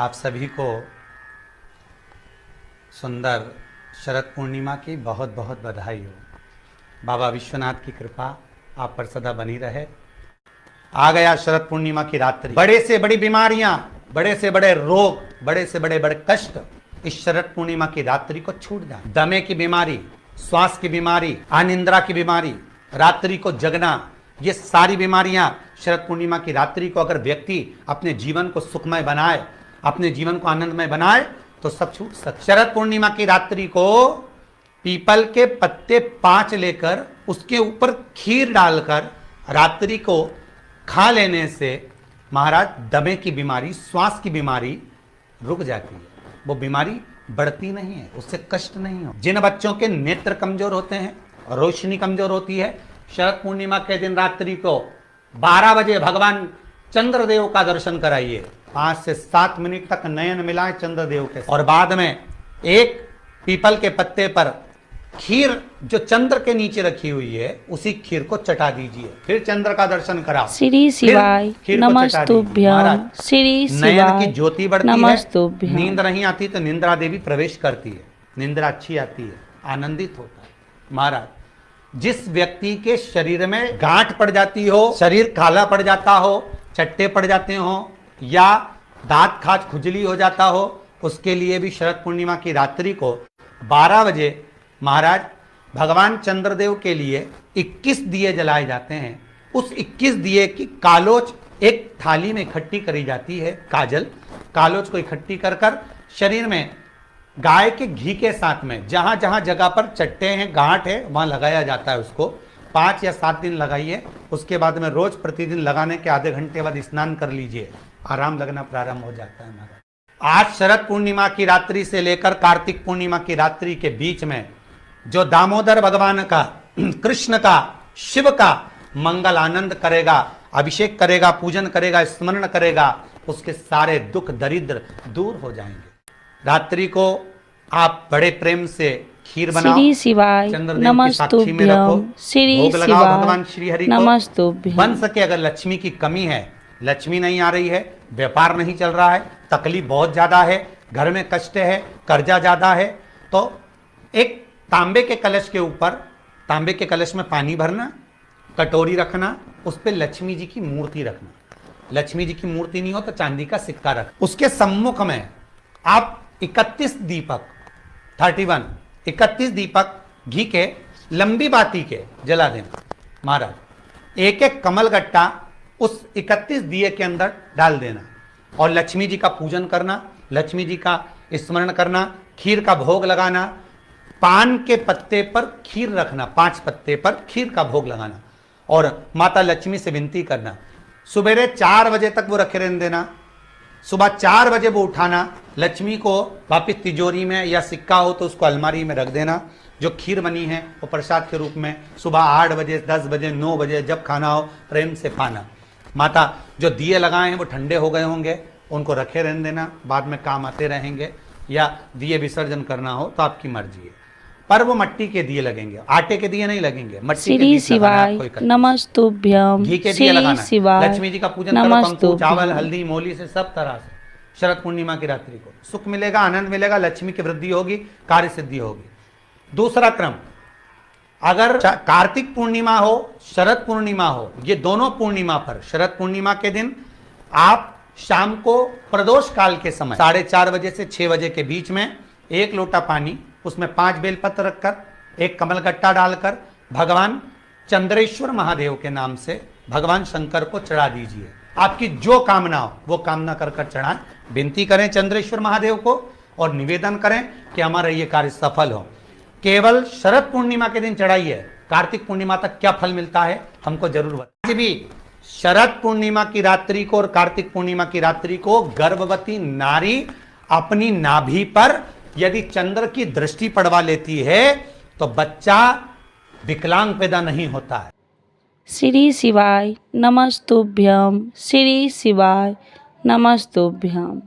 आप सभी को सुंदर शरद पूर्णिमा की बहुत बहुत बधाई हो। बाबा विश्वनाथ की कृपा आप पर सदा बनी रहे। आ गया शरद पूर्णिमा की रात्रि। बड़े से बड़ी बीमारियां, बड़े से बड़े रोग, बड़े से बड़े बड़े कष्ट इस शरद पूर्णिमा की रात्रि को छूट जाए। दमे की बीमारी, श्वास की बीमारी, अनिद्रा की बीमारी, रात्रि को जगना, ये सारी बीमारियां शरद पूर्णिमा की रात्रि को अगर व्यक्ति अपने जीवन को सुखमय बनाए, अपने जीवन को आनंदमय बनाए तो सब छूट सकते। शरद पूर्णिमा की रात्रि को पीपल के पत्ते 5 लेकर उसके ऊपर खीर डालकर रात्रि को खा लेने से महाराज दमे की बीमारी, श्वास की बीमारी रुक जाती है। वो बीमारी बढ़ती नहीं है, उससे कष्ट नहीं हो। जिन बच्चों के नेत्र कमजोर होते हैं, रोशनी कमजोर होती है, शरद पूर्णिमा के दिन रात्रि को 12 बजे भगवान चंद्रदेव का दर्शन कराइए। 5 से 7 मिनट तक नयन मिलाएं चंद्रदेव के, और बाद में एक पीपल के पत्ते पर खीर जो चंद्र के नीचे रखी हुई है उसी खीर को चटा दीजिए, फिर चंद्र का दर्शन कराओ। श्री शिवाय नमस्तुभ्यं। श्री शिवाय नयन की ज्योति बढ़ती है। नमस्तुभ्यं। नींद नहीं आती तो निंद्रा देवी प्रवेश करती है, निंद्रा अच्छी आती है, आनंदित होता है। महाराज जिस व्यक्ति के शरीर में गांठ पड़ जाती हो, शरीर काला पड़ जाता हो, चट्टे पड़ जाते हो, या दांत खाज खुजली हो जाता हो, उसके लिए भी शरद पूर्णिमा की रात्रि को 12 बजे महाराज भगवान चंद्रदेव के लिए 21 दिए जलाए जाते हैं। उस 21 दिए की कालोच एक थाली में इकट्ठी करी जाती है। कालोच को इकट्ठी कर कर शरीर में गाय के घी के साथ में जहां जहां जगह पर चट्टे हैं, गांठ है, वहां लगाया जाता है। उसको 5 या 7 दिन लगाइए। उसके बाद में रोज प्रतिदिन लगाने के आधे घंटे बाद स्नान कर लीजिए, आराम लगना प्रारंभ हो जाता है। महाराज आज शरद पूर्णिमा की रात्रि से लेकर कार्तिक पूर्णिमा की रात्रि के बीच में जो दामोदर भगवान का, कृष्ण का, शिव का मंगल आनंद करेगा, अभिषेक करेगा, पूजन करेगा, स्मरण करेगा, उसके सारे दुख दरिद्र दूर हो जाएंगे। रात्रि को आप बड़े प्रेम से खीर बनाओ, श्री शिवाय नमस्तुभ्यं। श्री शिवाय भगवान श्री हरि नमस्तुभ्यं। बन सके अगर लक्ष्मी की कमी है, लक्ष्मी नहीं आ रही है, व्यापार नहीं चल रहा है, तकलीफ बहुत ज्यादा है, घर में कष्ट है, कर्जा ज्यादा है, तो एक तांबे के कलश के ऊपर, तांबे के कलश में पानी भरना, कटोरी रखना, उस पर लक्ष्मी जी की मूर्ति रखना। लक्ष्मी जी की मूर्ति नहीं हो तो चांदी का सिक्का रख, उसके सम्मुख में आप 31 दीपक घी के लंबी बाती के जला देना। महाराज एक एक कमल गट्टा उस 31 दिए के अंदर डाल देना और लक्ष्मी जी का पूजन करना, लक्ष्मी जी का स्मरण करना, खीर का भोग लगाना, पान के पत्ते पर खीर रखना, 5 पत्ते पर खीर का भोग लगाना और माता लक्ष्मी से विनती करना। सुबेरे 4 बजे तक वो रखे रहने देना, सुबह 4 बजे वो उठाना, लक्ष्मी को वापिस तिजोरी में या सिक्का हो तो उसको अलमारी में रख देना। जो खीर बनी है वो प्रसाद के रूप में सुबह 8 बजे, 10 बजे, 9 बजे जब खाना हो प्रेम से खाना। माता जो दिए लगाए हैं वो ठंडे हो गए होंगे, उनको रखे रहने देना, बाद में काम आते रहेंगे, या दिए विसर्जन करना हो तो आपकी मर्जी है, पर वो मट्टी के दिए लगेंगे, आटे के दिए नहीं लगेंगे, मट्टी के दिए। शिवाय नमस्तुभ्यं। घी के दिए लगाना, लक्ष्मी जी का पूजन करो, कंकु, चावल, हल्दी, मोली से सब तरह से। शरद पूर्णिमा की रात्रि को सुख मिलेगा, आनंद मिलेगा, लक्ष्मी की वृद्धि होगी, कार्य सिद्धि होगी। दूसरा क्रम, अगर कार्तिक पूर्णिमा हो, शरद पूर्णिमा हो, ये दोनों पूर्णिमा पर शरद पूर्णिमा के दिन आप शाम को प्रदोष काल के समय 4:30 बजे से 6 बजे के बीच में 1 लोटा पानी, उसमें 5 बेलपत्र रखकर, 1 कमलगट्टा डालकर भगवान चंद्रेश्वर महादेव के नाम से भगवान शंकर को चढ़ा दीजिए। आपकी जो कामना हो वो कामना कर कर चढ़ाएं, विनती करें चंद्रेश्वर महादेव को और निवेदन करें कि हमारा ये कार्य सफल हो। केवल शरद पूर्णिमा के दिन चढ़ाइए, कार्तिक पूर्णिमा तक क्या फल मिलता है हमको जरूर बताइए। भी शरद पूर्णिमा की रात्रि को और कार्तिक पूर्णिमा की रात्रि को गर्भवती नारी अपनी नाभि पर यदि चंद्र की दृष्टि पड़वा लेती है तो बच्चा विकलांग पैदा नहीं होता है। श्री शिवाय नमस्तुभ्यं। श्री शिवाय नमस्तुभ्यं।